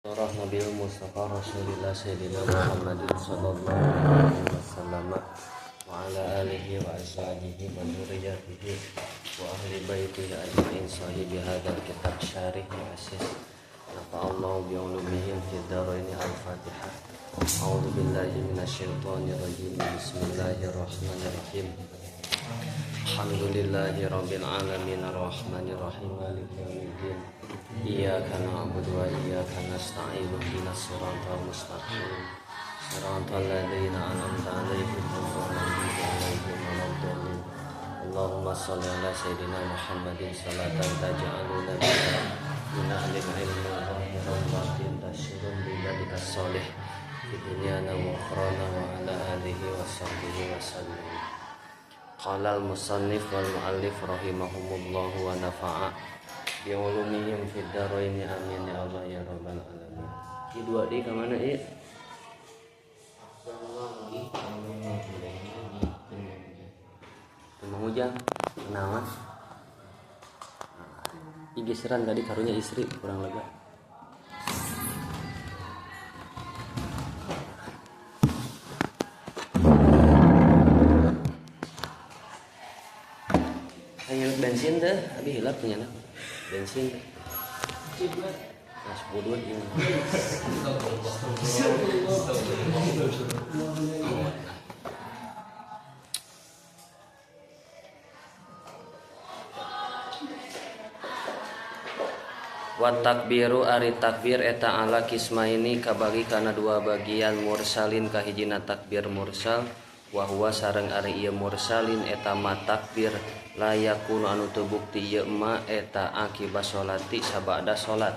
Nabiul Mustafa Rasulillah Sayyidina Muhammadin Sallallahu Alaihi Wasallam wa ala alihi wa azwajihi wa dzurriyyatihi wa ahli baitihi ajma'in sahibi hadzal kitab syarih muassis nafa'allahu bi ulumihim fid dharain al-Fatihah. A'udzu billahi minasyaitonir rajim. Bismillahirrahmanirrahim. Alhamdulillahi rabbil alamin arrahmanir rahim maliki yaumiddin. Iyyaka na'budu wa iyyaka nasta'in ihdinas siratal mustaqim siratal ladzina an'amta 'alaihim ghairil maghdubi 'alaihim. Allahumma shalli ala sayyidina Muhammadin salatan taj'aluna biha min ahli ilmi wa batin tasyurun bi dzatikas shalih fi dunyana wa akhrana wa ala alihi wa sahbihi wa sallam. Qala al-musannif wal mu'allif rahimahumullahu wa nafa'a bi ulumihim fid dharain amin ya Allah ya rabbal alamin. Ki 2D ka mana ieu? Mang Ujang kenaon? Igeseran tadi karunya istri kurang lega. Bensin deh, abi hilap punya nak bensin deh. Mas bodoh ini. Wa takbiru ari takbir eta ala kismaini kabagi kana dua bagian mursalin kahijina takbir mursal wa huwa sareng ari ieu mursalin eta ma takbir layakun anu teu bukti ieu ma eta akiba sholati sabada salat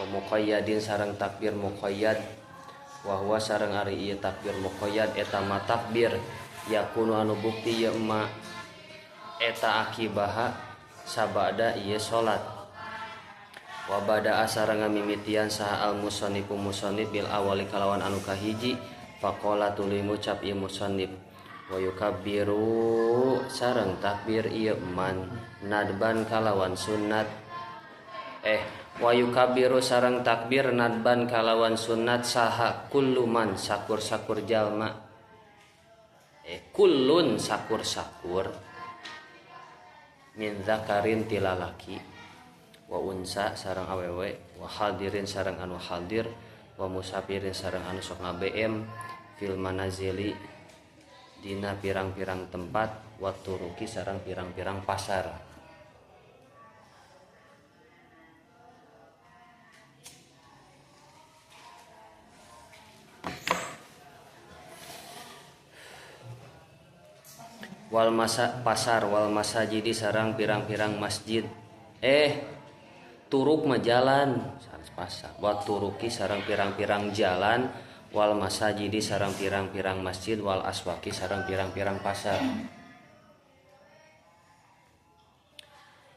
wa muqayyadin sareng takbir muqayyad wa huwa sareng ari ieu takbir muqayyad eta ma takbir yakunu anu bukti ieu ma eta akibaha sabada ieu salat wa bada sareng mimitian saha al musannifu musannif bil awali kalawan anu kahiji faqala tuluy ngucap ieu musannif wa yukabbiru sareng takbir ieu man nadban kalawan sunnat wa yukabbiru sareng takbir nadban kalawan sunnat saha kullu man sakur-sakur jalma kullun sakur-sakur min zakarin tilalaki wa unsa sareng awewe wa hadirin sareng anu hadir wa musafirin sareng anu sok ngabm fil manazili dina pirang-pirang tempat waktu ruki sareng pirang-pirang pasar. Wal pasar wal masajidi sareng pirang-pirang masjid turuk mah jalan pasar waktu ruki sareng pirang-pirang jalan wal masajidi sareng pirang-pirang masjid wal aswaki sareng pirang-pirang pasar.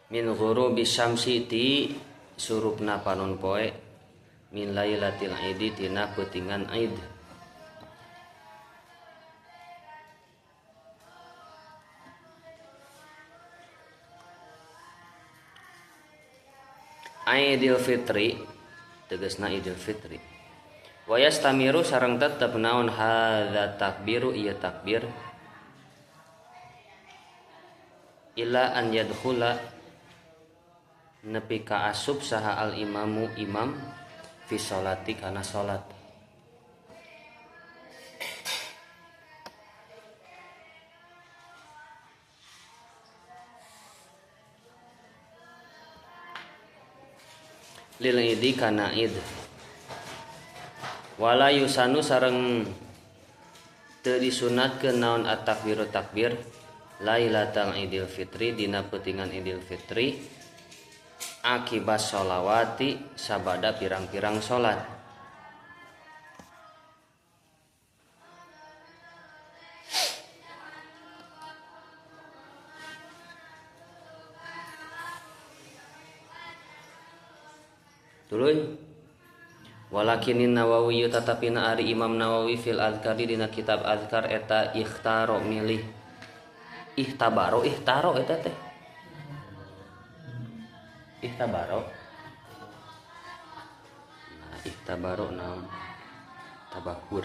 Min ghurubi syamsi ti surupna panon poe min lailatil idi tina peutingan id. Idul Fitri tegasna Idul Fitri. Wa yastamiru sareng tetep naon hadza takbiru ieu takbir ila an yadkhula nepi ka asub saha al imamu imam fi sholati kana salat. Lil idi kana id wala yusanu sareng teu disunatkeun naon at-takbiru takbir lailatal idil fitri dina peutingan idul fitri akibas sholawati sabada pirang-pirang salat. Tuluy walakinin Nawawi tatapina ari Imam Nawawi fil azkari dina kitab azkar eta ikhtaro milih ihtaro eta teh ihtabaro Ihtabaro naon tabakur.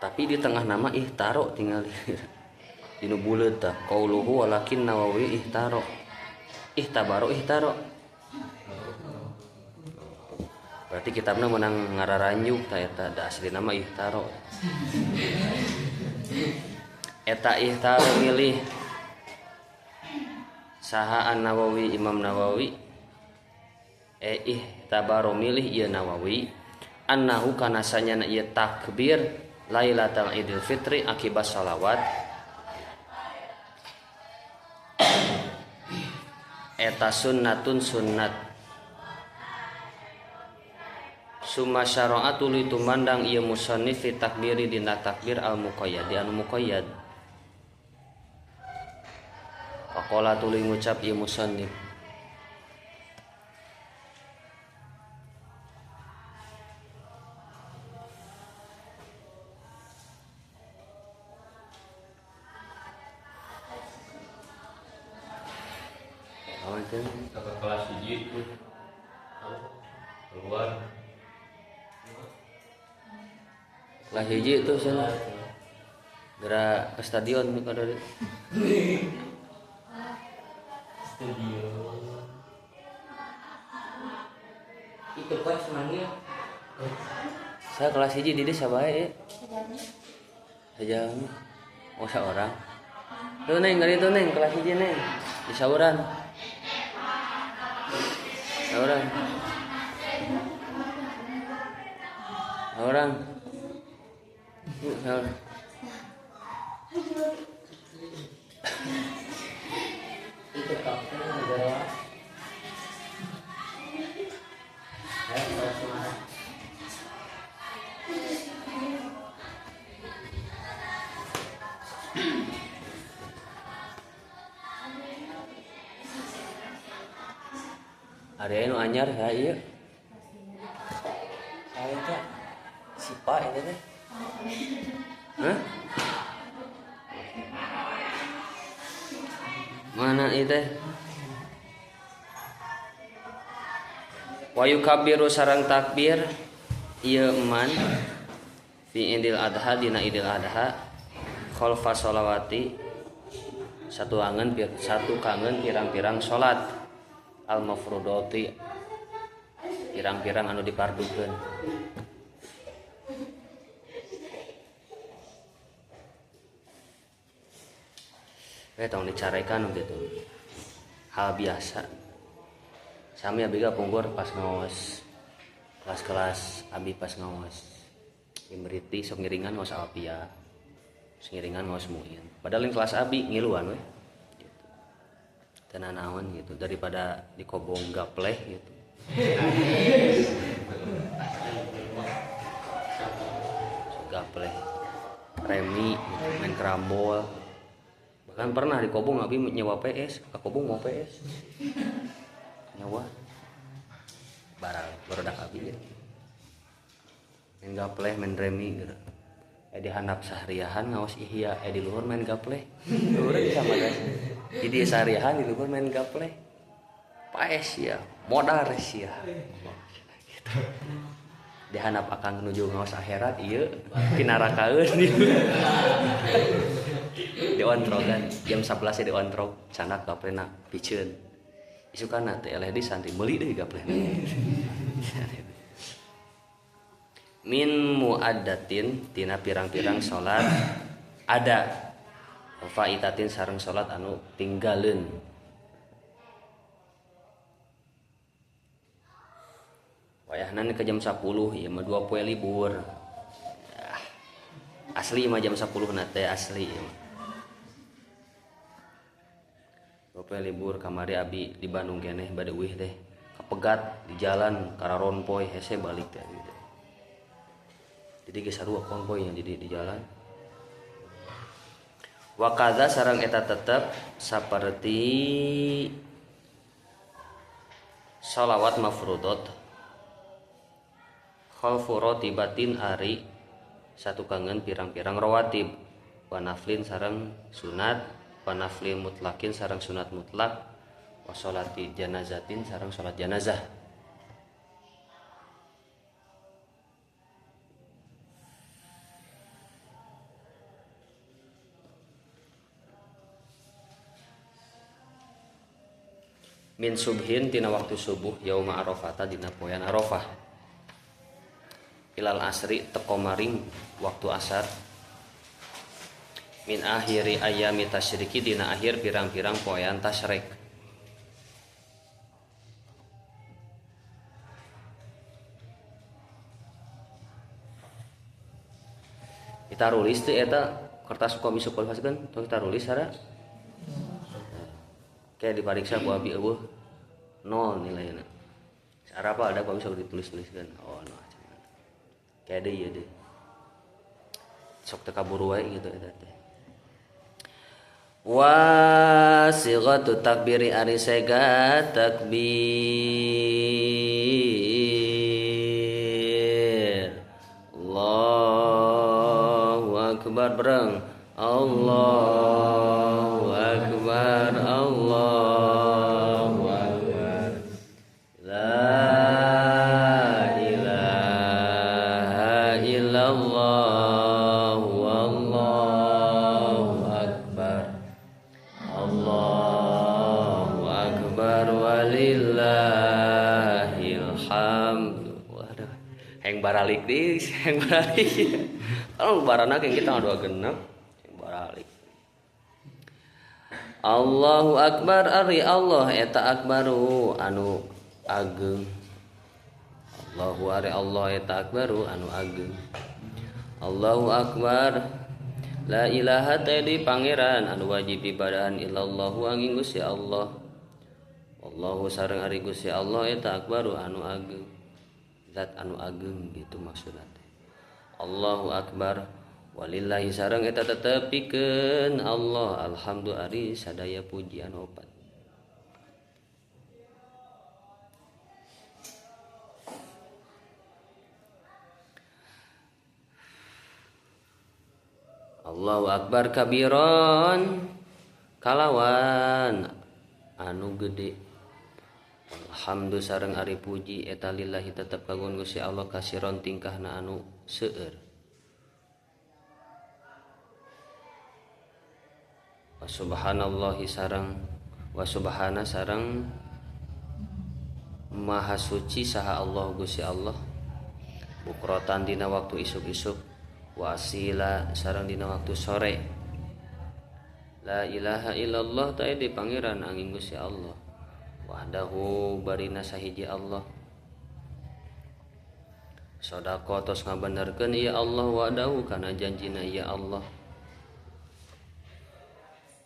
Tapi di tengah nama ihtaro tinggal dinu buleut tah qauluhu walakin Nawawi ihtaro ihtabaro ihtaro. Berarti kitabna menang ngararanjuk tah eta da asli nama ihtaro. Eta ihtaro milih saha An-Nawawi Imam Nawawi ihtabaro milih ieu Nawawi annahu kana sanyana ieu takbir Lailatul Idul Fitri akibat shalawat eta sunnatun sunnat summa syara'atul itu mandang ieu musannif fi takbiri dina takbir al muqayyad anu muqayyad faqala tuluy ngucap ieu musannif kelas hiji keluar kelas hiji itu sana gerak ke stadion nih pada itu pas manggil saya kelas hiji di desa bae sejauh oh seorang tuh neng kali itu neng kelas hiji neng di sauran itu kapten negara Semarang. ada anu anyar ya iya Saya teh si Pak itu teh. hah mana itu wa yukabbiru sareng takbir ieu man fi idil adha dina idil adha khalfa sholawati satu kangen pirang-pirang salat al mafrudati pirang-pirang anu dipardukeun tong dicarekan gitu hal biasa sami abi punggur pas ngaos kelas-kelas abi pas ngaos imriti sok ngiringan ngaos alpia ngiringan ngaos muin padahal yang kelas abi ngiluan we gitu tenan naon gitu daripada dikobong gapleh gitu gapleh remi gitu, main kerambol bahkan pernah dikobong abi nyewa PS kakobong mau PS nyewa barang barudak abi ya main gapleh main remi gitu di handap sehariahan ngawas ihya di luhur main gapleh luhur sama guys jadi sehariahan di luhur main gapleh PS ya modal res ya gitu. Di handap akan menuju ngawas akhirat iya pinarakaeun diwantrogan jam 11 ya diwantrog sanak gaplena piceun isukana teh eleh di santri meuli deui gaplena min muaddatin tina pirang-pirang salat ada faitatin sareng salat anu tinggalin wayahna ke jam 10 ieu mah 2 poe libur asli mah jam 10 na teh asli Bapak libur kamari abi di Bandung keneh bade euih teh kapegat di jalan kararon poe hese balik teh gitu. Jadi geus sarua konvoy yang di jalan. Wa kadza sareng eta tetep saperti shalawat mafrudot khalfu ratibatin ari satu kangen pirang-pirang rawatib wa naflin sareng sunat panafli mutlakin sareng sunat mutlak wa sholati janazatin sareng salat janazah. Min subhin tina waktu subuh yauma arafata dina poean arafah ilal asri teko maring waktu asar min akhiri ayami tasyriki dina akhir pirang-pirang poean tasyrik. Kita rulis teh eta kertas komisi kualifikasikeun tong kita rulis sara kayak dipariksa ku abi eueuh 0 nilainya. Sara apa ada kok bisa ditulis-tuliskeun. Oh no. Kayak deui ya deh. Sok teu kaburu wae gitu eta teh. Wa sighatu takbiri ari sega takbir. Allahu akbar bareng. Allahu akbar. Allahu akbar. La ilaha illallah. Wallahu akbar. Allahu akbar walillahil hamd. Waduh, heng baralik deui, heng baralik. Kalau barana yang kita ngadu genep, heng baralik. Allahu akbar ari Allah eta akbaru anu ageung. Allahu ari Allah eta akbaru anu ageung. Allahu akbar. La ilaha ta'ala pangeran anu wajib ibadahan illallahu angin Gusti Allah. Wallahu sareng ari Gusti Allah eta akbaru anu ageung. Zat anu ageung gitu maksudna teh. Allahu akbar walillahi sareng eta tetep pikeun Allah alhamdu ari sadaya pujian opat. Allahu akbar kabiron kalawan anu gede. Alhamdu sareng ari puji eta lillahi tetep kagungan Gusti Allah kasiron tingkahna anu seueur. Wa subhanallahi sareng wa subhana sareng maha suci saha Allah Gusti Allah. Bukrotan dina waktu isuk-isuk wa asila sareng dina waktu sore. La ilaha illallah ta'ala di pangeran angin Gusti Allah. Wahdahu barina sahiji Allah. Sodako tos ngabenerkeun ieu Allah wahdahu kana janjina ieu Allah.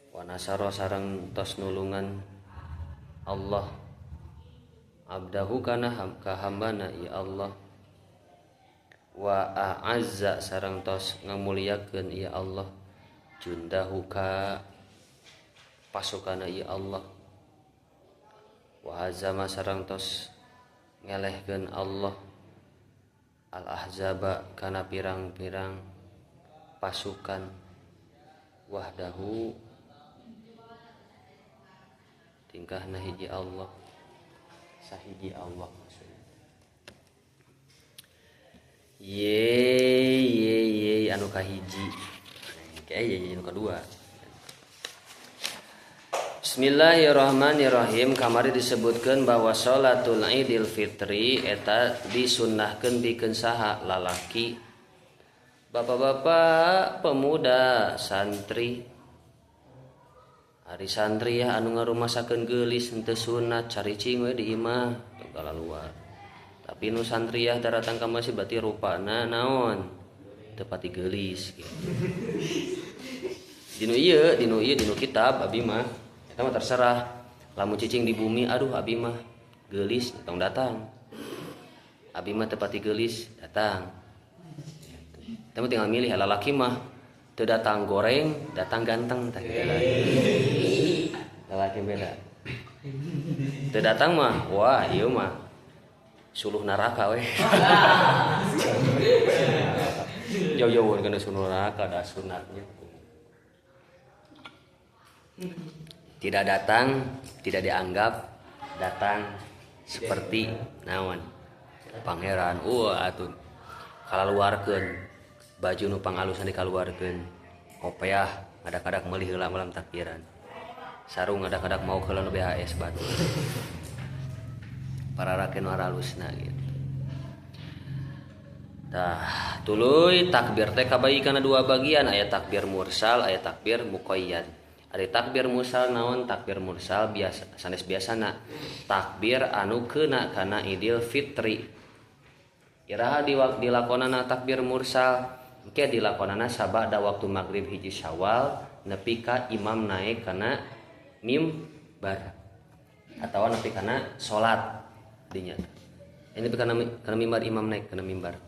Wa nasara sareng tos nulungan Allah abdahu kana ka hambana ieu Allah. Wa a'azza sareng tos ngamuliakeun ieu Allah jundahu ka pasukana ieu Allah. Wa hazama sareng tos ngelehkeun Allah al-ahzaba kana pirang-pirang pasukan wahdahu tingkahna hiji Allah sahiji Allah maksudnya. Ye anu kahiji kayak anu kedua. Bismillahirrahmanirrahim. Kamari disebutkan bahwa sholatul idul fitri eta disunnahkeun pikeun saha lalaki, bapak-bapak, pemuda, santri. Ari santri ya anu ngarumasakeun geulis henteu sunat caricing we di imah tong luar. Tapi nu santri ya daratang ka masjid berarti rupana naon? Teu pati geulis gitu. Dinu ieu kitab abi mah eta mah terserah. Lamun cicing di bumi aduh abi mah geulis tong datang. Abi mah teu pati geulis datang. Eta mah tinggal milih lalaki mah teu datang goreng, datang ganteng tah kitu lagi. Lalaki beda. Teu datang mah wah ieu mah suluh neraka we. Jauh-jauh kana suluh neraka da sunatnya. tidak datang, tidak dianggap datang seperti naon pangeran. Atuh kalaluarkeun baju nu pangalusan dikaluarkeun, kopiah kadang-kadang meulih heula malam takbiran, sarung kadang-kadang mau heula nu BHS batu pararakeun waralusna gitu. Tah tuluy takbir teh kabagi kana dua bagian, aya takbir mursal, aya takbir muqayyad. Ari takbir mursal naon? Takbir mursal biasa sanes biasana takbir anu keuna kana Idul Fitri. Iraha dilakonana takbir mursal engke dilakonana sabada waktu maghrib hiji Syawal nepi ka imam naik kana mimbar atawa nepi kana salat dinya. Ini kana mimbar, imam naik kana mimbar.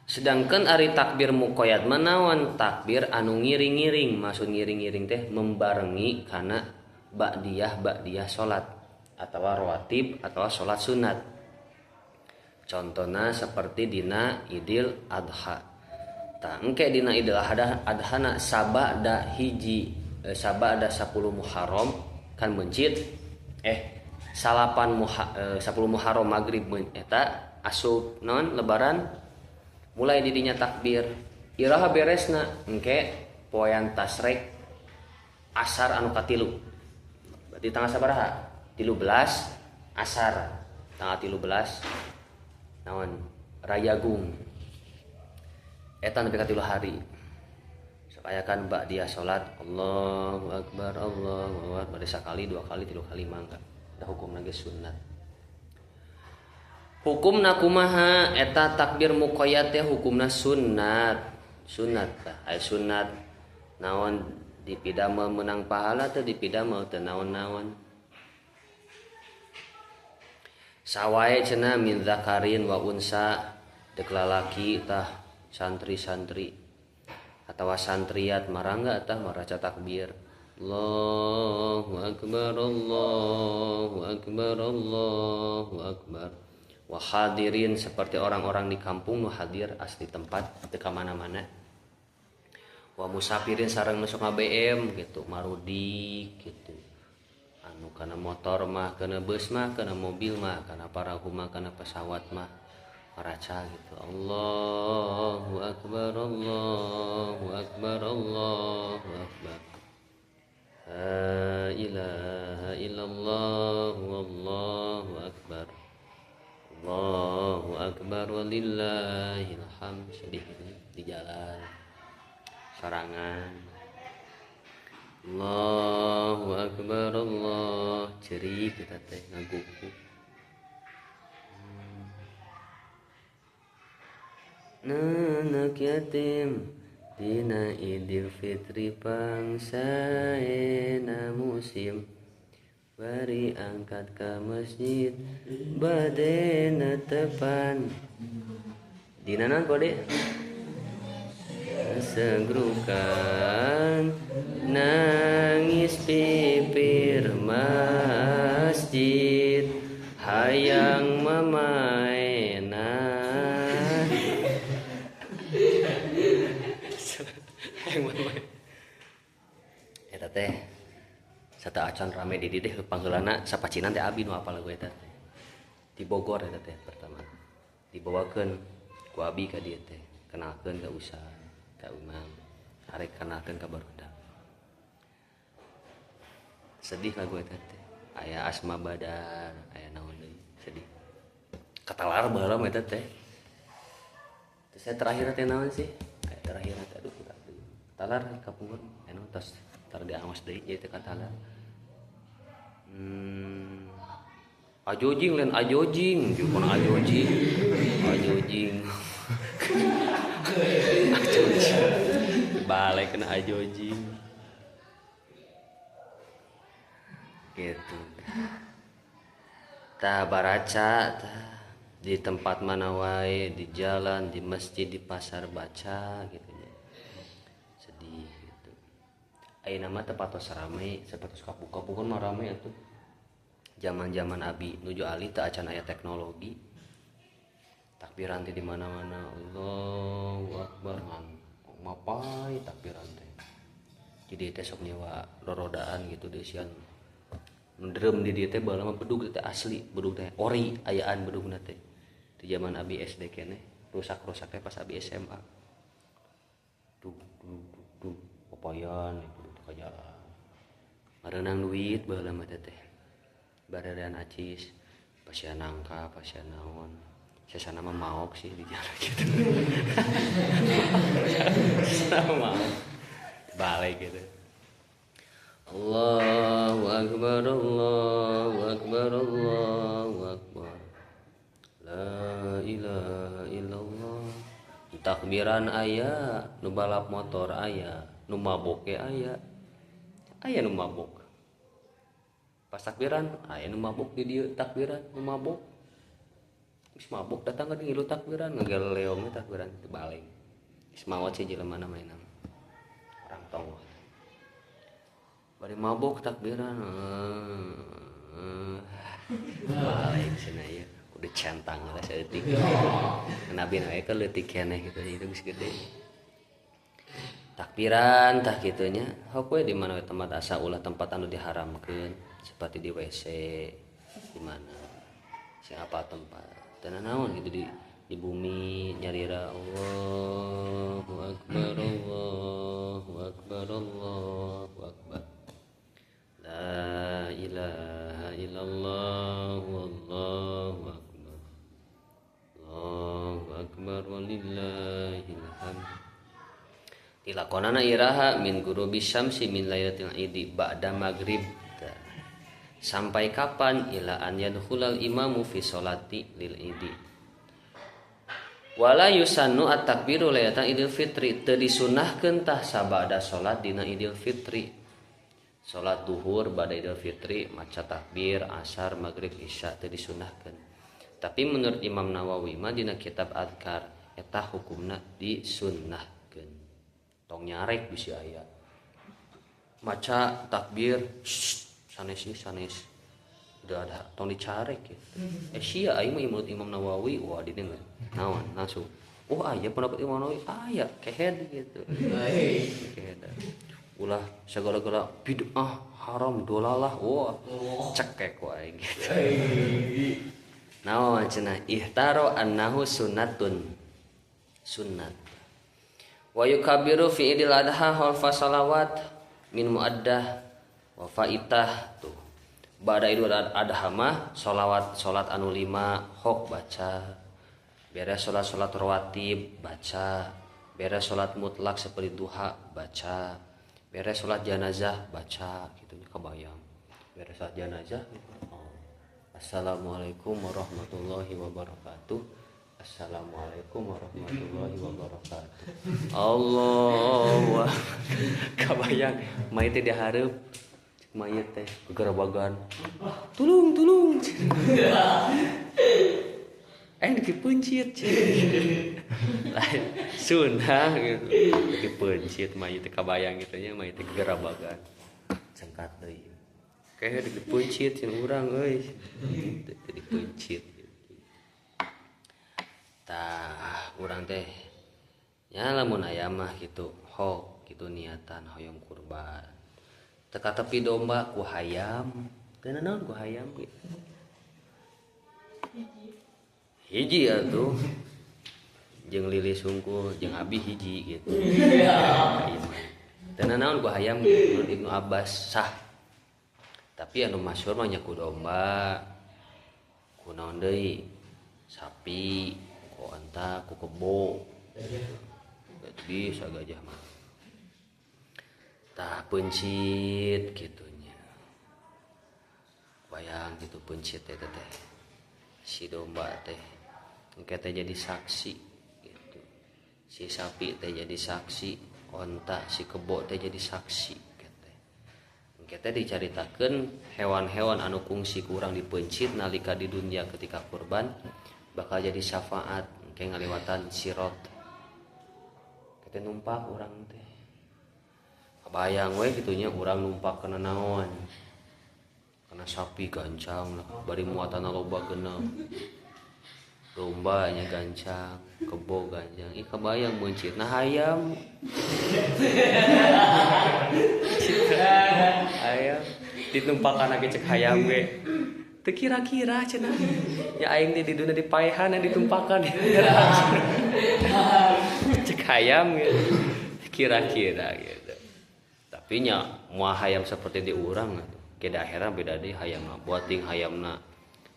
Sedangkan ari takbir muqayyad manawan takbir anu ngiring-ngiring, maksud ngiring-ngiring teh membarengi kana ba'diyah salat atawa rawatib atawa salat sunat. Contohna seperti dina Idul Adha. Tah engke dina Idul Adha na sabada 10 Muharram kan mencit 10 Muharram maghrib eta asup non lebaran mulai didinya takbir. Iraha beresna engke poean tasrek asar anu katilu. Berarti tanggal sabaraha? 13 asar. Tanggal 13 naon? Rayagung. Eta nepi ka 3 hari. Sapayakan ba'diyah salat Allahu Akbar Allahu Akbar sakali, 2 kali, 3 kali mangga. Da hukumna ge sunnat. Hukumna kumaha? Eta takbir muqayyad teh hukumna sunnat tah. Aya sunnat naon dipidamel menang pahala teh dipidamel teu naon-naon. Sawae cenah min zakarin wa unsa dek lalaki tah santri-santri atawa santriat marangga tah maraca takbir Allahu Akbar Allahu Akbar Allahu Akbar. Wa hadirin seperti orang-orang di kampung nu hadir asli tempat teu ka mana-mana. Wa musafirin sareng nu sok BM gitu, marudi gitu. Anu kana motor mah, kana bus mah, kana mobil mah, kana parahu mah, kana pesawat mah maraca gitu. Allahu Akbar Allahu Akbar Allahu Akbar. La ilaha illallah wallahu akbar. Allahu Akbar walillahil hamd. Sedih di jalan sarangan Allahu Akbar Allah cerik kita teh ngaguku. Anak yatim dina Idul Fitri pangsaena musim bari angkat ka masjid bade netepan dina naon kode segrukan nangis pipir masjid hayang mamainan hayang mamain eta teh sata acan rame di didih panggeulana sapacinan teh abi nu apal lagu eta teh di Bogor eta teh pertama dibawakeun ku abi ka dieu teh kenalkeun ka usah ka imam arek kenalkeun ka barudak sedih lagu eta teh aya Asma Badar aya naon deui sedih katalar baheula eta teh terus saya terakhir teh naon sih aya terakhir teh aduh katalar kapungkur anu tos tar diawas deui jadi teh katalar ajojing lain ajojing jupun ajojing balik kena ajojing gitu. Tah baraca tah di tempat mana wae, di jalan, di masjid, di pasar baca gitu nya. Sedih gitu. Ayeuna mah teu patos rame, sapatos kapuk-kapukun mah rame atuh. Zaman-zaman abi nuju ali teu acan aya teknologi. Takbiran teh di mana-mana. Allahu Akbar. Mapai takbiran teh. jadi teh sok nyewa rorodaan gitu deh sian ndrem di dieu teh baheula mah bedug teh asli bedug teh ori ayaan bedugna teh di zaman abi SD keneh rusak-rusak teh pas abi SMA duh papayan itu ka jalan ngareunang duit baheula mah teh baradan acis pasian nangka pasian naon sesana mah maok sih di jalan gitu sama maok balik gitu Allahu akbar Allahu akbar Allahu akbar la ilaha illallah takbiran aya nu balap motor aya nu mabok ge aya nu mabok pas takbiran aya nu mabok di dieu takbiran nu mabok geus mabok datang ka ngilu takbiran ngageleong takbiran teu balik geus maot si jelema na mainan orang tonggo bari mabok takbiran balik cenah ieu udah centang lah saeutik nabi na ka leutik keneh gitu itu geus gede takbiran tah kitu nya hok we di mana tempat asa ulah tempat anu diharamkeun seperti di WC di mana siapa tempat teu naon gitu di bumi nyarira Allahu akbar Allahu akbar Allahu akbar la ilaha illallah wallahu akbar Allahu akbar walillahil hamd tilakonana iraha min gurubi syamsi min lailatul idi ba'da maghrib sampai kapan ila an yadkhulal imamu fi sholati lil idi wala yusannu at-takbiru lailatan idul fitri teu disunahkeun tah sabada salat dina idul fitri salat duhur bada idul fitri maca takbir asar maghrib isya teu disunahkeun tapi menurut Imam Nawawi mah dina kitab Adkar eta hukumna disunnahkeun tong nyarek bisi aya maca takbir sanes udah ada tong dicarek gitu sia aing mah menurut Imam Nawawi wah di dieu naon langsung oh aya pendapat Imam Nawawi aya kehed gitu kehed ulah segala-gala bid'ah haram dolalah wah cekek wae gitu naon cenah ihtaro annahu sunnatun sunnat wa yukabiru fi idil adha wal fasalawat min muaddah wa faitah tuh bada idul adha mah salat anu 5 hok baca beres salat rawatib baca beres salat mutlak seperti duha baca beres salat jenazah baca gitu kebayang beres salat jenazah gitu. Assalamualaikum warahmatullahi wabarakatuh. Assalamualaikum warahmatullahi wabarakatuh. Allah kebayang mayit teh dihareup mayit teh gegarabagan tulung dipencit lain sunah gitu dipencit mayit teh kabayang gitu nya mayit teh gegarabagan cengkat deui kayak dipencit cenah urang euy dipencit tah urang teh nya lamun aya mah kitu hok kitu niatan hoyong kurban teka tepi domba ku hayam teu naon ku hayam hiji atuh jeung lilis hungkul jeung abi hiji gitu teu naon ku hayam menurut Ibnu Abbas sah tapi anu masyhur mah nya ku domba ku naon deui sapi ku onta ku kebo bisa gajah mah tah pencit gitunya bayang gitu pencit teh si domba teh engke teh jadi saksi gitu si sapi teh jadi saksi onta si kebo teh jadi saksi kita dicaritakeun hewan-hewan anu kungsi kurang dipencit nalika di dunia ketika kurban bakal jadi syafaat kayak ngaliwatan sirat kita numpak urang teh kebayang we gitunya urang numpak kana naon kana sapi gancang lah bari muatan loba genep dombanya gancang, kebo gancang. Ih kebayang mencit nah hayam. Hayam ditumpakan lagi cek hayam ge. Teu kira-kira cenah. Ya aing di duduna dipaehan yang ditumpakan. Cek hayam gitu. Kira-kira gitu. Tapi nya moal hayam seperti di urang atuh. Ke daerah beda deui hayamna. Buating hayamna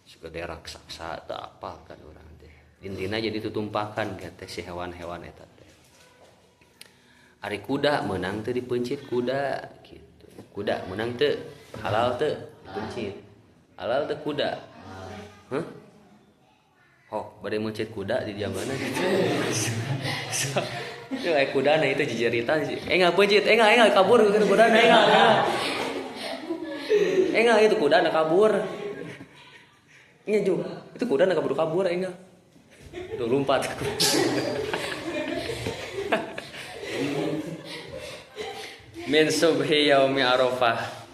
segede raksasa teu apal kan urang teh. Intina jadi tutumpakan teh si hewan-hewan eta teh. Ari kuda menang teu dipencit kuda gitu. Kuda menang teu halal teu dipencit. Halal teu kuda. Hah? Hok bade mencit kuda di zamanna gitu. Yo kudana itu jejeritan sih. Enggak pencit, enggak kabur ke kudana enggak itu kudana kabur. Nya Ju, itu kudana kabur enggak. Tuh lompat. Min subhi yaumi Arafah.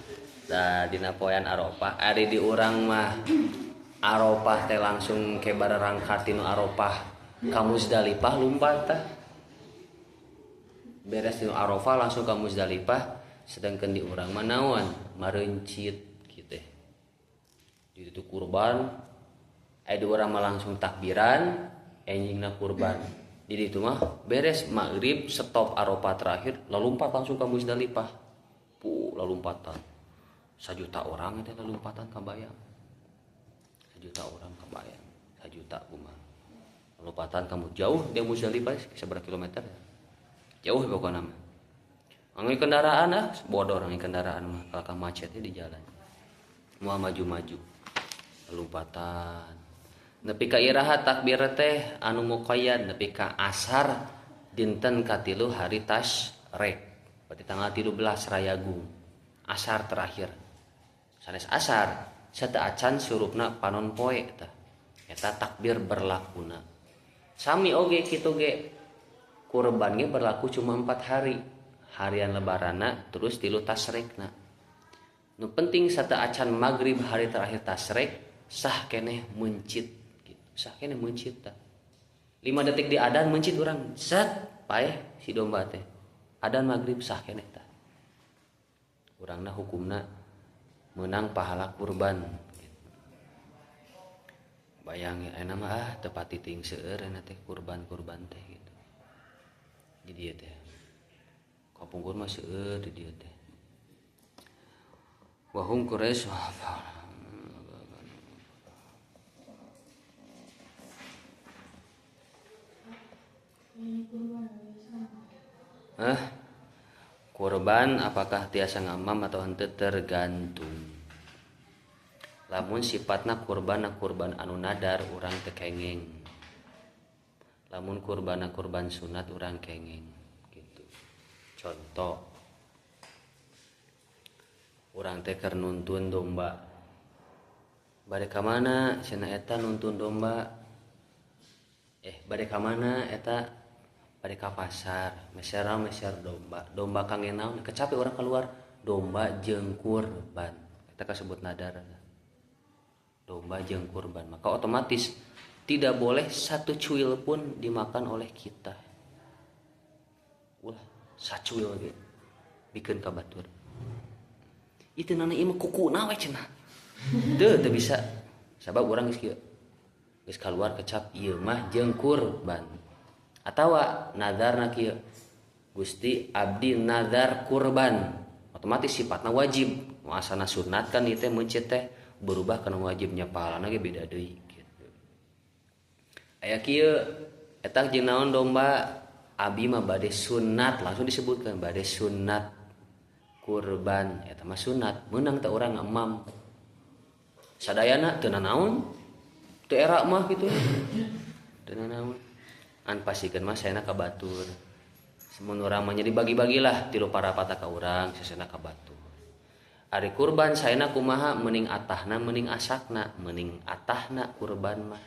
Da dina poean Arafah ari di urang mah Arafah teh langsung ke bararangkat tinu Arafah ka Muzdalifah lompat tah. Beres tinu Arafah langsung ka Muzdalifah sedangkan di urang mah naon mareuncit kitu. Di itu kurban di urang mah langsung takbiran enjingna kurban. Di ditu mah beres maghrib stop Arafah terakhir lalu lompat langsung ka Muzdalifah. Lalu lompatan. 1 juta orang itu lalu lompatan kabayang. 1 juta orang kabayang. 1 juta kumaha. Lompatan kamu jauh dari Muzdalifah seberapa kilometer ya? Jauh pokoknya mah. Angin kendaraan bodor angin kendaraan mah kalau macetnya di jalan. Mau maju-maju. Lompatan. Nepi ka iraha takbir teh anu muqayyad nepi ka asar dinten katilu hari tasyrik. Berarti tanggal 13 Rayagung. Asar terakhir. Sanes asar sateu acan surupna panon poe tah. Eta takbir berlakuna. Sami oge kitu ge. Kurban ge berlaku cuma 4 hari. Harian lebarana terus tilu tasrikna. Nu penting sateu acan maghrib hari terakhir tasrik sah keneh mencit gitu. Sah keneh mencit tah. 5 detik di adan mencit urang zat paeh si domba teh. Adan maghrib sah keneh tah. Urangna hukumna menang pahala kurban gitu. Bayang aya mah teu pati ting seueur ena teh kurban-kurban teh gitu. Di dieu teh. Kapungkur mah seueur di dieu teh. Wa hum Quraisy kurban apakah tiasa ngamam atau henteu tergantung. Lamun sifatna kurban anu nadar urang teu kengeng. Lamun kurban sunat urang kengeng gitu. Contoh urang teh keur nuntun domba. Bade ka mana cenah eta nuntun domba? Bade ka mana eta? Bade ka pasar, meser domba. Domba kangge naon? Kecape urang keluar domba jeung kurban. Eta kasebut nadar. Domba jeung kurban. Maka otomatis tidak boleh satu cuil pun dimakan oleh kita. Ulah, sacuil ge. Bikeun ka batur. Itu nana ieu mah kukuna we cenah. Teu bisa. Sabab urang geus kieu. Geus kaluar kecap ieu mah jeung kurban. Atawa nadarna kieu. Gusti abdi nadar kurban. Otomatis sifatna wajib. Nu asana sunat kan ieu teh mencit teh berubah kana wajibnya pahalana ge beda deui gitu. Aya kieu eta jeung naon domba abi mah bade sunat langsung disebutkan bade sunat kurban eta mah sunat meunang teh urang ngamam. Sadayana teu nanaon teu era mah kitu. Teu nanaon. An pasikeun mah saena ka batur. Mun urang mah jadi bagi-bagilah 3 parapata ka urang sesena ka batur. Ari kurban saena kumaha mending atahna mending asakna mending atahna kurban mah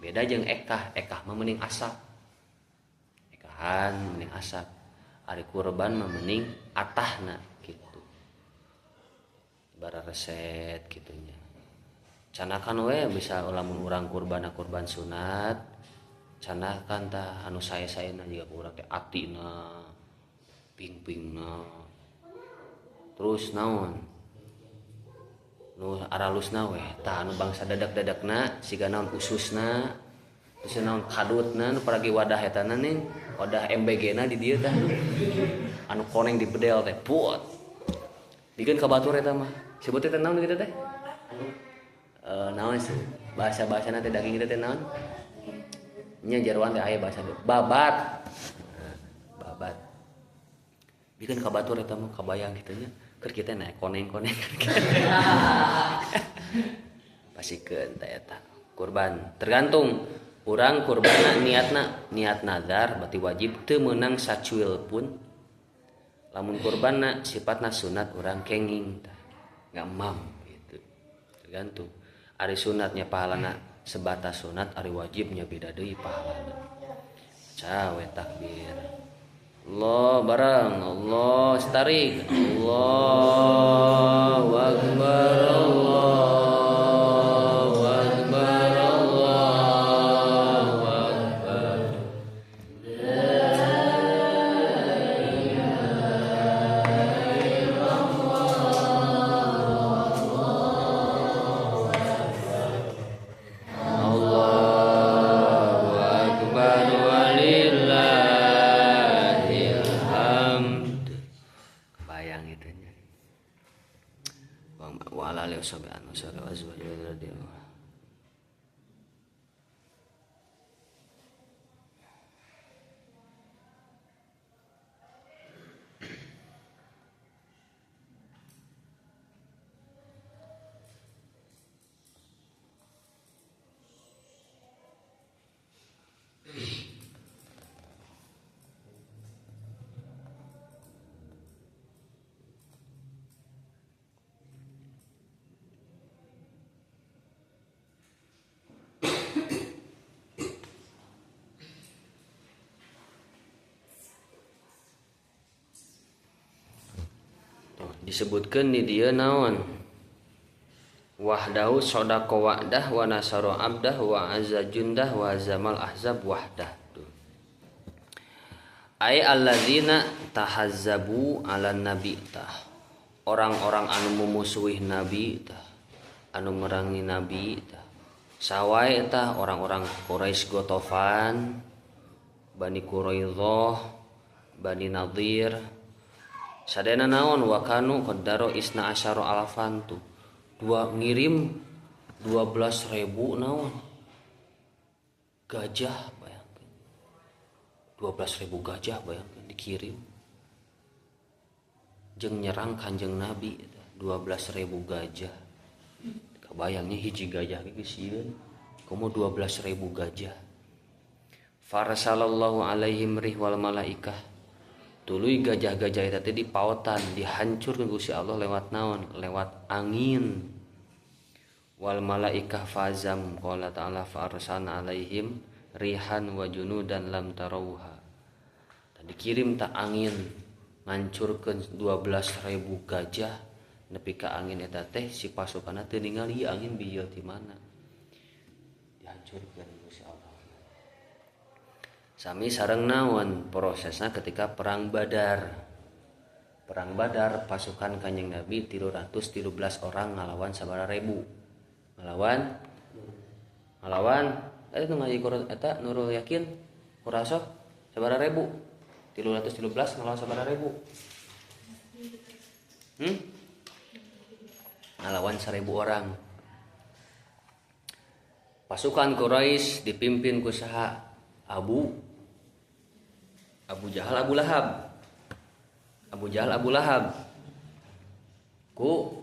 beda jeung ekah mah mending asak ekahan mending asak ari kurban mah mending atahna gitu bara resep kitunya canakan we bisa lamun urang kurban sunat canakan tah anu sae-saena jiga urang teh atina ping-pingna terus naon nu aralusna we tah anu bangsa dadak-dadakna siga naon ususna terus naon kadutna nu paragi wadah etana ning wadah MBG-na di dieu tah anu koneng di bedel teh put dikeun ka batur eta mah sebut teh naon kitu teh naon sih bahasa-bahasana teh daging kitu teh naon nya jaruan teh aya bahasa babat babat dikeun ka batur eta mah kabayang kitu nya keur kita naik koneng-koneng pasikeun teh eta kurban tergantung urang kurban niat nazar berarti wajib teu meunang sacuil pun lamun kurbanna sifatna sunat urang kenging tah ngamam gitu tergantung ari sunatnya pahalana sebatas sunat ari wajibnya beda deui pahalana cawe takbir Allah bareng Allah starik Allahu akbar Allahu akbar Allahu akbar Allahu akbar walillahil hamd bayang itu nya wa ala alihi wasallam disebutkeun di dieu naon wahdahu sadaqa wa'dah wa nasara abdah wa azza jundah wa zamal ahzab wahdah ai alladzina tahazzabu ala nabi tah orang-orang anu memusuhi nabi tah anu merangi nabi tah sawae tah orang-orang Quraisy Gotofan Bani Quraidzah Bani Nadir sadena naon wakanu qaddaro isna asyara alfan tu ngirim 12.000 naon gajah bayangkeun 12.000 gajah bayangkeun dikirim jeung nyerang Kanjeng Nabi 12.000 gajah kabayangnya hiji gajah ge sieun komo 12.000 gajah farsalallahu alaihim rihwal malaikah tuluy gajah-gajah eta teh dipaotan dihancurkeun Gusti Allah lewat naon lewat angin wal malaikah fazam qala ta'ala fa arsalna alaihim rihan wa junudan lam tarauha dikirim tak angin ngancurkeun 12.000 gajah nepi ka angin eta teh si pasukanna teu ningali angin bieu ti mana dihancurkeun Gusti Allah sami sareng naon prosesna ketika perang Badar pasukan Kanjeng Nabi 313 orang ngalawan sabaraha ribu ngalawan eta nu ngaji Quran eta Nurul Yakin kuraso sabaraha ribu 313 ngalawan sabaraha ribu ngalawan 1.000 orang pasukan Quraisy dipimpin ku saha Abu Jahal Abu Lahab ku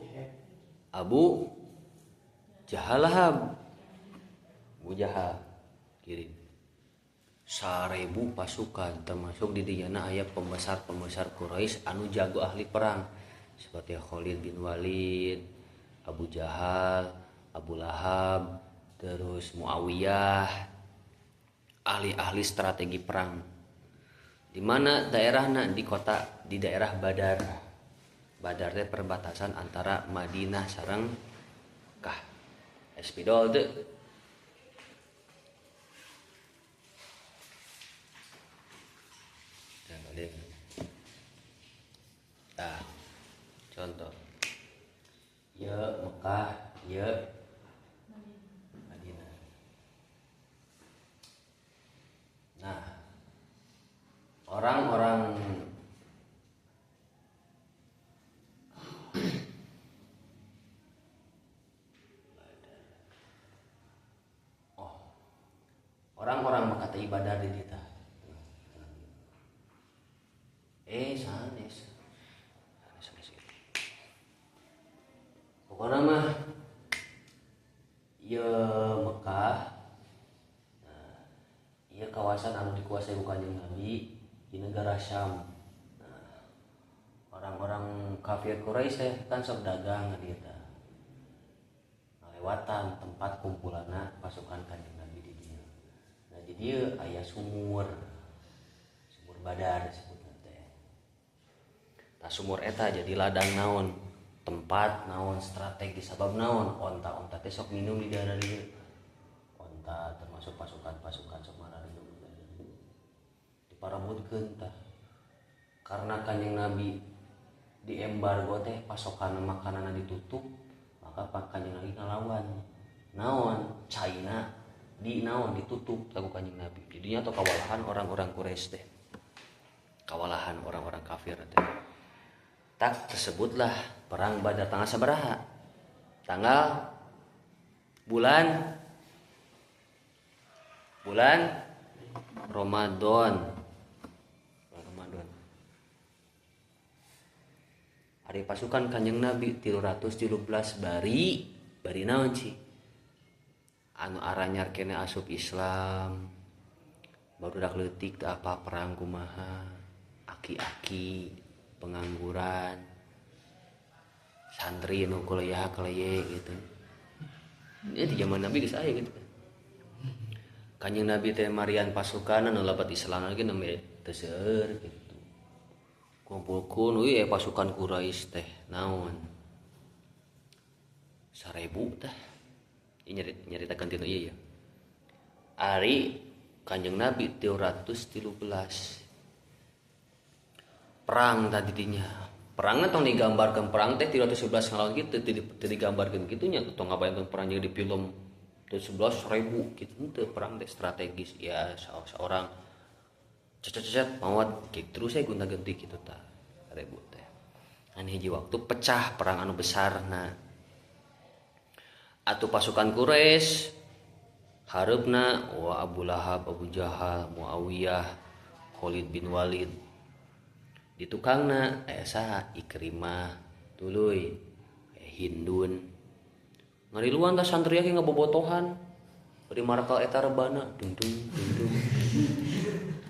Abu Jahal Lahab Abu Jahal kirim 1.000 pasukan termasuk di diana aya pembesar Quraisy anu jago ahli perang seperti Khalid bin Walid Abu Jahal Abu Lahab terus Muawiyah ahli strategi perang di mana daerahna di daerah Badar teh perbatasan antara Madinah sareng Mekah spidol teu. Nah, contoh. Ya Mekah, ya Madinah. Nah, orang-orang orang-orang mah kata ibadah di kita. Sanes. Pokoknya mah ya Mekah, ya kawasan anu dikuasai ku Kanjeng Nabi di negara Syam. Nah, orang-orang kafir Quraisy kan sok dagang di eta. Lewatan tempat kumpulanna pasukan Kanjeng Nabi di dieu. Nah, di dieu aya sumur Badar disebutna teh. Tah sumur eta jadi ladang naon, tempat naon strategis sabab naon onta-onta teh sok minum di daerah dieu. Onta termasuk pasukan-pasukan sok marariung diparebutkeun tah. Karena Kanjeng Nabi di embargo teh pasokan makananna ditutup, maka Kanjeng Nabi ngalawan. Naon? China di naon ditutup ku Kanjeng Nabi. Jadinya atau kawalahan orang-orang Quraisy teh. Kawalahan orang-orang kafir teh. Tak tersebutlah perang Badar tanggal sabaraha? Tanggal bulan Ramadan. Hari pasukan Kanjeng Nabi 313 bari naon ci? Anu aranyar kene asup Islam. Barudak leutik teu apa perang kumaha. Aki-aki, pengangguran, santri nu kuliah keleye gitu. Ini di zaman Nabi geus aya gitu. Kanjeng Nabi teh marian pasukan anu labat Islam lagi nembe teu seueur gitu. Kumpulkeun we pasukan Quraisy teh naon? 1000 tah. Nyaritakeun tina ieu ya. Ari Kanjeng Nabi 313 perang tadi dinya. Perangna tong digambarkeun perang teh 311 ngalawan kitu teu digambarkeun kitu nya tong ngabayangkeun perang jeung di film 11.000 gitu teu perang teh strategis ya seorang cecet mawat kitu terus saya gonta-ganti kitu tah 1000 teh. Anu hiji waktu pecah perang anu besarna. Atuh pasukan Quraisy hareupna wa Abu Lahab, Abu Jahal, Muawiyah, Khalid bin Walid. Di tukangna aya saha Ikrimah, tuluy Hindun. Ngariluan tah santri ge ngabobotohan. Bari marakal eta rebana dung.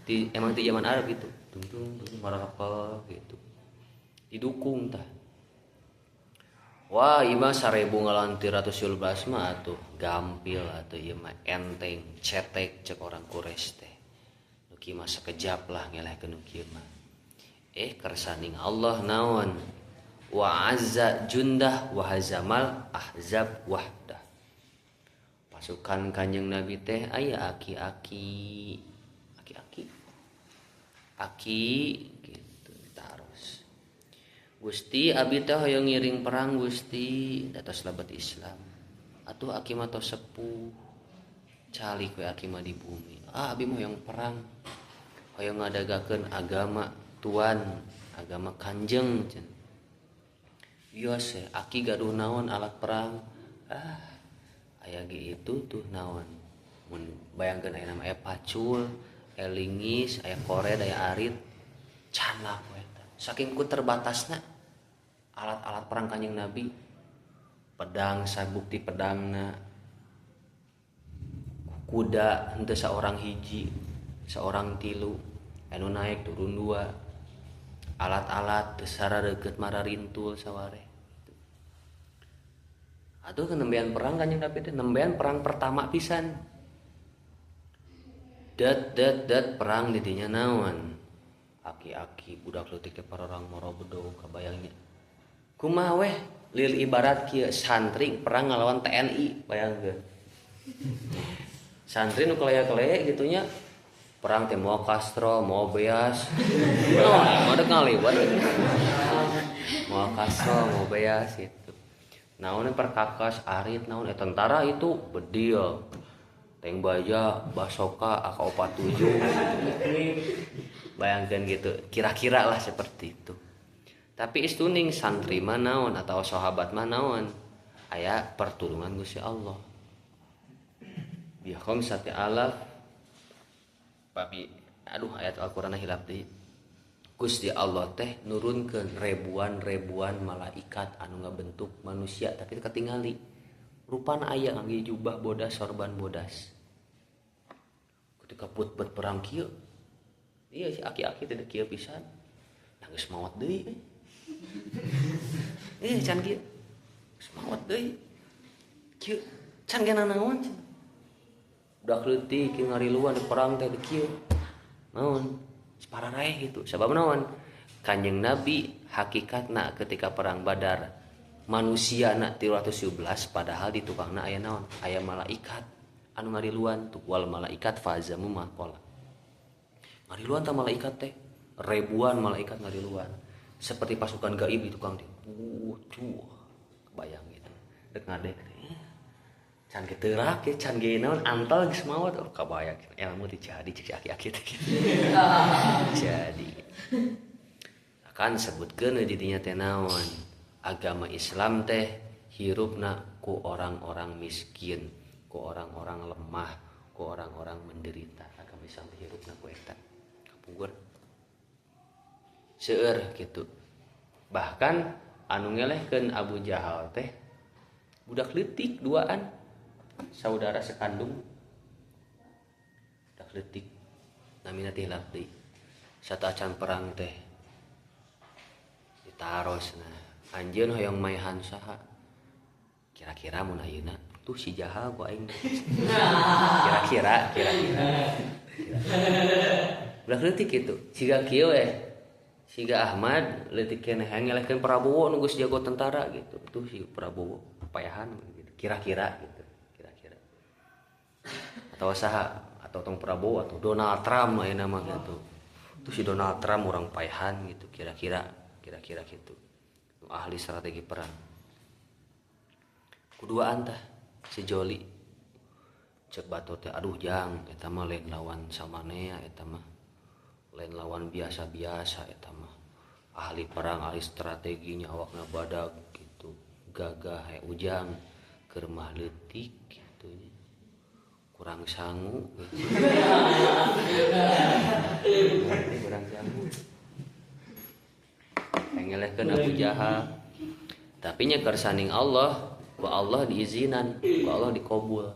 Emang di zaman Arab gitu. Dung marakal gitu. Didukung tah. Wah, ieu mah 1000 ngalawan 313 mah atuh gampil atuh ieu mah enteng, cetek cek orang Quraisy teh. Nu kieu mah sakejap lah ngelehkeun nu kieu mah. Kersaning Allah naon wa azza jundah wa hazamal ahzab wahdah. Pasukan Kanjeng Nabi teh aya aki-aki gitu taros. Gusti abdi teh hoyong ngiring perang Gusti datos labat Islam. Atuh aki mah tos sepuh. Calik we aki mah di bumi. Abdi mah hoyong perang. Hoyong ngadagakeun agama Tuan, agama Kanjeng cen. Bios aki gaduh naon alat perang. Aya ge itu tuh naon. Mun bayangkeun aya nama pacul, aya lingis, aya koret, aya arit. Can lah eta. Saking ku terbatasna alat-alat perang Kanjeng Nabi. Pedang sabukti pedangna. Kuda henteu saorang hiji, saorang tilu, anu naik turun 2. Alat-alat besar deket mararintul saware. Atuh kenembean perang Kanjeng Nabi teh nembean perang pertama pisan. Dat perang di dinya naon? Aki-aki budak leutik teh pararang moro bedo kabayangnya. kumaha weh lil ibarat kieu santri perang ngalawan TNI bayangkeun. Santri nu kelea-kelea gitunya perang teh mau Castro, mau Beas. Oh, mah dek ngaliwat. Mau Castro, mau Beas itu. Naon perkakas arit naon tentara itu bedil. Teng baja basoka AK-47 bayangkan gitu kira-kira lah seperti itu. Tapi istuning santri manaon atau sahabat manaon aya pertulungan Gusti Allah biakom sate alaf babi ayat Al-Qur'an hilap deui Gusti Allah teh nurunkeun ribuan malaikat anu ngabentuk manusia tapi ketingali rupana aya ngangge jubah bodas sorban bodas ketika put-put perang kieu iya si aki-aki teh kieu pisan nangis maot deui can kieu geus maot deui kieu can ge nanaon udah leutik ngariluan di perang teh kieu naon separarae gitu sabab naon Kanjeng Nabi hakikatna ketika perang Badar manusia na 317 padahal di tukangna aya naon aya malaikat anu ngariluan tuh wal malaikat fazamu maqala ngariluan ta malaikat teh ribuan malaikat ngariluan seperti pasukan gaib di tukang teh kebayang gitu dek ngadek can geteurak ya can ge naon antal geus maot kabayang ilmu dijadi cek aki-aki teh jadi akan sebutkeun di dinya teh naon agama Islam teh hirupna ku orang-orang miskin, ku orang-orang lemah, ku orang-orang menderita. Agama Islam teh hirupna ku eta. Kapungkur. Seueur kitu. Bahkan anu ngelehkeun Abu Jahal teh budak leutik duaan saudara sekandung. Budak leutik namina teh hilap deui. Satacan perang teh ditarosna anjeun hoyong maehan saha kira-kira mun ayeuna tuh si Jahal ku aing kira-kira ulah leutik kitu siga kieu siga Ahmad leutik keneh ngelehkeun Prabowo nu geus jago tentara gitu tuh si Prabowo payahan gitu kira-kira gitu kira-kira atau saha atau tong Prabowo atau Donald Trump ayeuna mah gitu tuh si Donald Trump urang payahan gitu kira-kira gitu ahli strategi perang kuduaan tah si Joli cek batur teh aduh jang eta mah lain lawan samanea eta mah lain lawan biasa-biasa eta mah ahli perang ahli strateginya awakna badag gitu gagah ujang keur mah leutik gitu kurang sangu gitu. Kurang sangu pengelehkeun Abu Jahal tapi nya kersanding Allah ku Allah diizinan ku Allah dikabul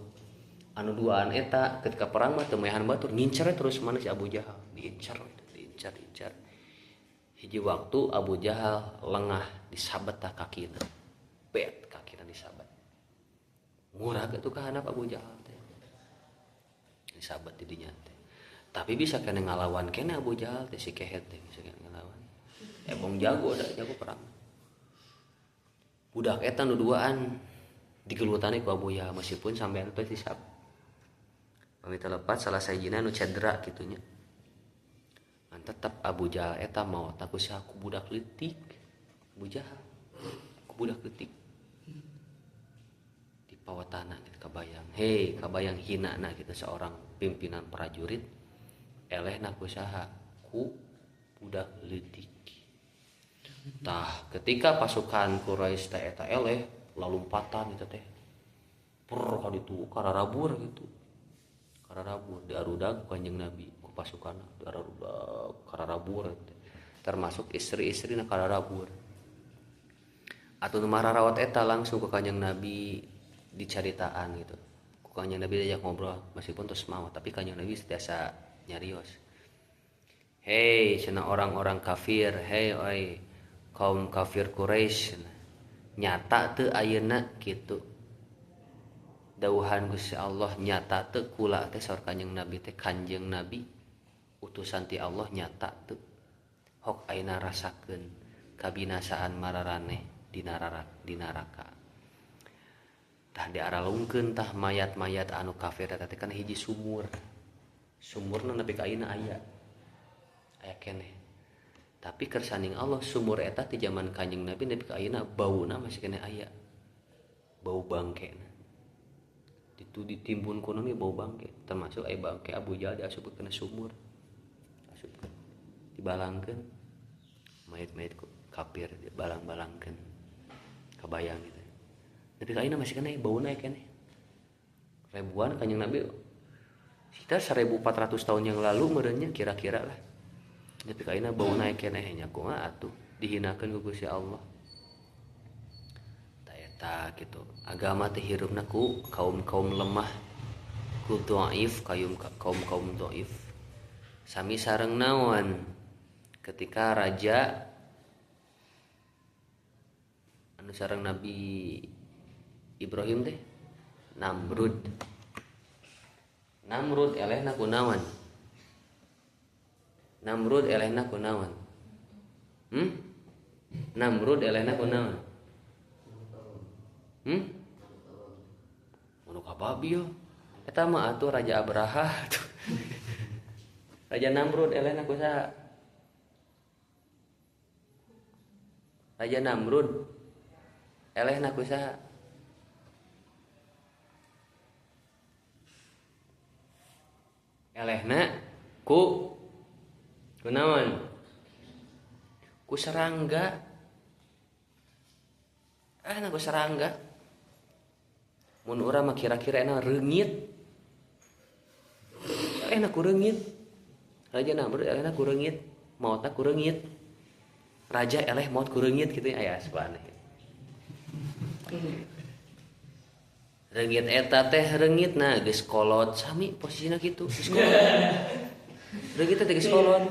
anu duaan eta ketika perang mah teu maehan batur ngincer terus mana si Abu Jahal diincar hiji waktu Abu Jahal lengah disabet tah kakina bet kakina disabet murah gak tuh kahanap Abu Jahal teh disabet di dinya teh tapi bisa kena ngalawan kena Abu Jahal teh si kehet teh bisa kena ngalawan emang jago perang budak eta nu duaan digelutane ku Abu Jahal meskipun sampean teh disab pamit lepat salah sajina nu cedera kitunya an tetep Abu Jahal eta maot aku saha ku budak leutik Abu Jahal ku budak leutik di pawatana gitu kabayang hinana gitu seorang pimpinan prajurit elehna ku saha ku budak leutik. Tah ketika pasukan Quraisy teh eta eleh lalumpatan itu teh ka ditu kararabur gitu kararabur diarudag ku Kanjeng Nabi ku pasukan diarudag kararabur termasuk istri-istrina kararabur atuh nu mararawat eta langsung ku Kanjeng Nabi dicaritaan gitu ku Kanjeng Nabi diajak ngobrol meskipun terus mau tapi Kanjeng Nabi setiasa nyarios hei cenah orang-orang kafir oi kaum kafir Quraisy nyata teu ayeuna kitu dawuhan Gusti Allah nyata teu kula teh saur Kanjeng Nabi teh Kanjeng Nabi utusan ti Allah nyata teu hok ayeuna rasakeun kabinasaan mararaneh di neraka. Tah diaralungkeun tah mayat-mayat anu kafir eta teh kan hiji sumurna nepi ka ayeuna aya keneh. Tapi kersaning Allah sumur eta ti zaman Kanjeng Nabi nepi ka ayeuna bauna masih keneh aya, bau bangke. Itu ditimbun ku nami bau bangke, termasuk aya bangke Abu Jahal diasupkeun kana sumur, asupkeun dibalangkeun mayat-mayat kafir dibalang-balangkeun, kabayang gitu. Tapi kaina masih kena bauna keneh. Ribuan Kanjeng Nabi sekitar 1400 tahun yang lalu merenya kira-kira lah. Tapi kaina bauna keneh nya kumaha atuh dihinakeun ku Gusti Allah. Ta eta gitu. Agama teh hirupna ku kaum-kaum lemah, ku dhaif, kaum dhaif. Sami sareng naon ketika raja anu sareng Nabi Ibrahim teh Namrud elehna kunaon? Namrud elehna kunaon? Namrud elehna kunaon? Anu kababi yo. Eta mah atuh Raja Abraha. Raja Namrud elehna kusaha? Raja Namrud elehna kusaha? Elehna kunaon? Ku serangga. Ku serangga. Mun urang mah kira-kira enak reungit. Elehna ku reungit. Raja Namrud elehna ku reungit, maotna ku reungit. Raja eleh maot ku reungit kitu aya asbana. Reungit eta teh reungitna geus kolot sami posisina kitu geus kolot. Reungit teh geus kolot.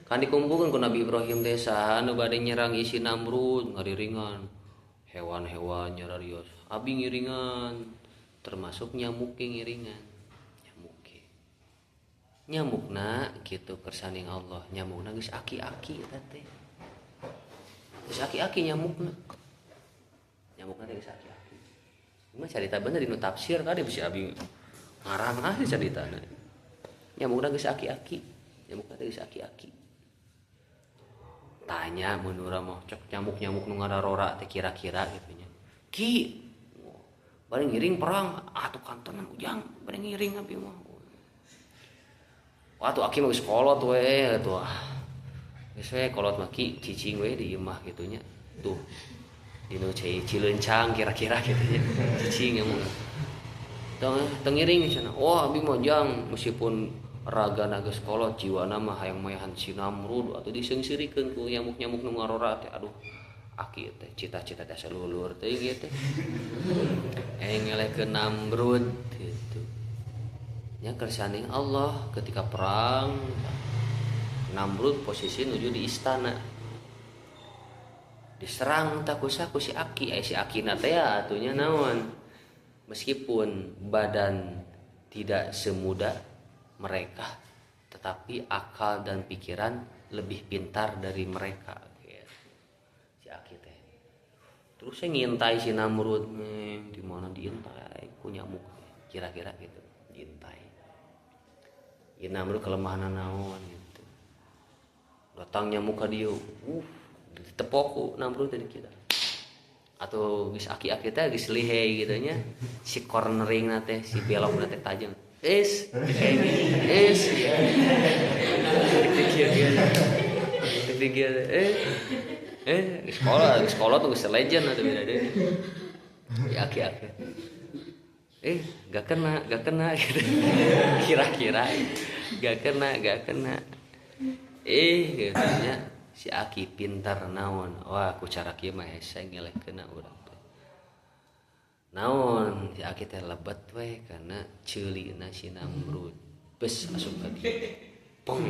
Kan dikumpulkeun ku Nabi Ibrahim teh saha anu bade nyerang isi Namrud ngariringan. Hewan-hewan nyararios. Abi ngiringan termasuk nyamuk ngiringan. Nyamukna kitu kersaning Allah. Nyamukna geus aki-aki eta teh. Geus aki-aki nyamukna. Nyamukna teh geus aki-aki. Cuma cerita bener dinu tafsir kade bisa abi ngarang ah caritana. Nyamukna geus aki-aki. Nyamukna teh geus aki-aki. Tanya mun urang mah cek nyamuk-nyamuk nu ngararora teh kira-kira kitu nya. Ki bari ngiring perang atuh kantonan ujang bari ngiring abi mah. Wah tuh aki mah geus kolot we atuh. Geus we kolot mah ki cicing we di imah kitu nya. Tuh dinu Cileuncang kira-kira gitu ya cicing yang mah tengiring di sana. Wah abi mah jang meskipun ragana geus kolot jiwana mah hayang mayahan si Namrud atuh disengsirikeun ku nyamuk-nyamuk nu ngarora teh. Aduh aki teh cita-cita teh salulur teh ieu teh ngelehkeun Namrud gitu nya kersaning Allah ketika perang Namrud posisi nuju di istana diserang tak kusa ku si Aki si Akina teh atunya naon meskipun badan tidak semudah mereka tetapi akal dan pikiran lebih pintar dari mereka si Aki teh terus saya ngintai si Namrud di mana diintai ku nyamuk kira-kira gitu diintai ya Namrud kelemahan naon gitu datang nyamuk ka dieu ditepoku Namrud tadi kita atau geus aki-aki teh geus lihai gitu nya si cornering na teh si belok na teh tajam geus dipikir sekolah tuh geus legend atuh beda deui si aki-aki gak kena gitu kira-kira gak kena gitu nya si Aki pintar naon wah ku cara kieu mah hese ngelehkeun urang teh naon si Aki teh lebet we kana ceulina si Namrud bes asup ka dieu pong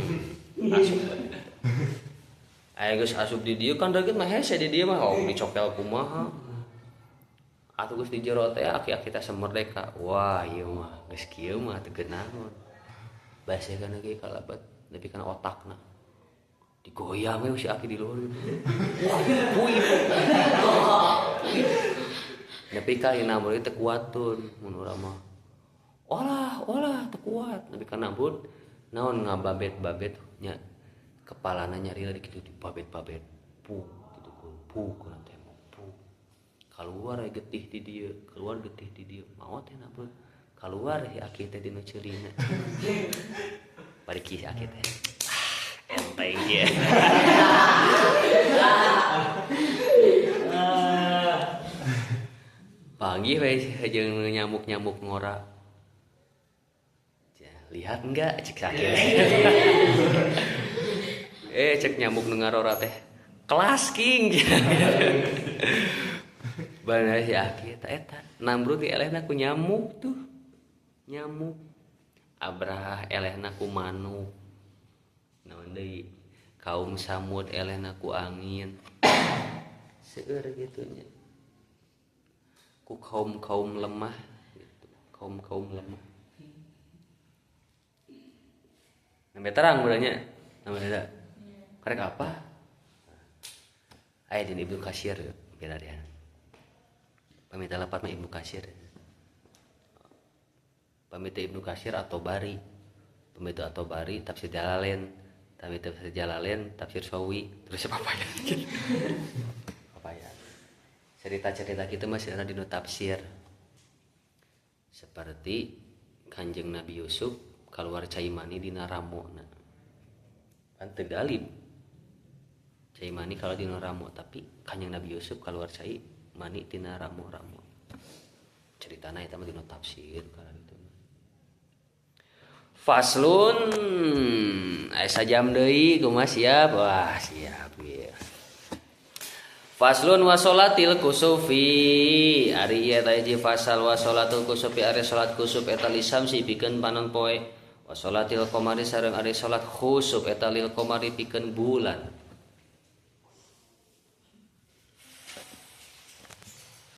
asup ka dieu aya geus asup di dieu kan deukeut mah hese di dieu mah dicokel kumaha atuh geus di jero teh Aki-aki teh semerdeka wah ieu mah geus kieu mah teu geus naon basa kana ge kalebet nepi kana otakna digoyang we si Aki di luar. Puih. Tapi kali nambur itu kuatun mun urang mah. Olah teu kuat. Tapi kana nambur naon ngababet-babet nya kepalana nyari lagi kitu dibabet-babet. Puk gitu puk tembok puk. Keluar getih di dieu, keluar getih di dieu. Maot teh nambur. Keluar si Aki teh dina ceurina. Bari kieu si Aki teh. Enteng ya. Panggih we jeung nyamuk-nyamuk ngora. Lihat enggak cek sakit. Cek nyamuk nu ngarora teh. Kelas king. Bana si Aki eta Namrud ge elehna ku nyamuk tuh. Nyamuk. Abraha elehna ku manuk. Naon deui? Kaum Samud elehna ku angin. Seueur gitu nya. Ku kaum lemah gitu. Kaum lemah. Namanya terang budanya. Namanya karek apa? Aya dina Ibnu Katsir beda dia. Pamita lapat mah Ibnu Katsir. Pamita Ibnu Katsir atau Bari. Pamita atau Bari tafsir Jalalain. Pamita tafsir Jalalain tafsir Sawi terus apa ya? Apa ya? Cerita-cerita kitu mah cenah dina tafsir. Seperti Kanjeng Nabi Yusuf keluar cai mani dina ramona. Kan teu galib. Cai mani kalau dina ramo tapi Kanjeng Nabi Yusuf keluar cai mani dina ramo-ramo. Ceritana eta mah dina tafsir kana kitu. Faslun aya sajam deui kumaha siap? Wah, siap ya. Faslun wa sholatil kusufi. Ari ieu teh hiji fasal wa sholatul kusufi ari salat kusuf eta lisamsi pikeun panon poe. Wa sholatil qamari sareng ari salat khusuf eta lil qamari pikeun bulan.